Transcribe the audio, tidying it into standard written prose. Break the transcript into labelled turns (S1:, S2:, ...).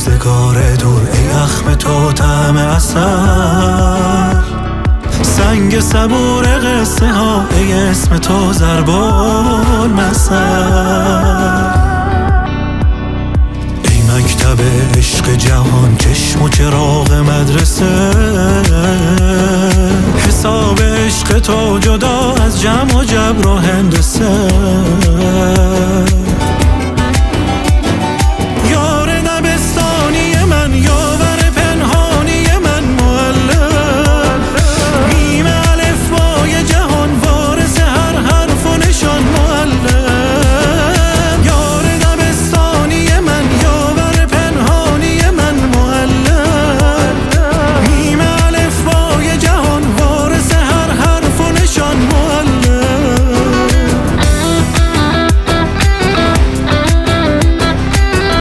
S1: روزگار دور ای اخم تو طعم اثر، سنگ صبور قصه ها ای اسم تو ضرب المثل. ای مکتب عشق جهان چشم و چراغ مدرسه، حساب عشق تو جدا از جمع و جبر و هندسه.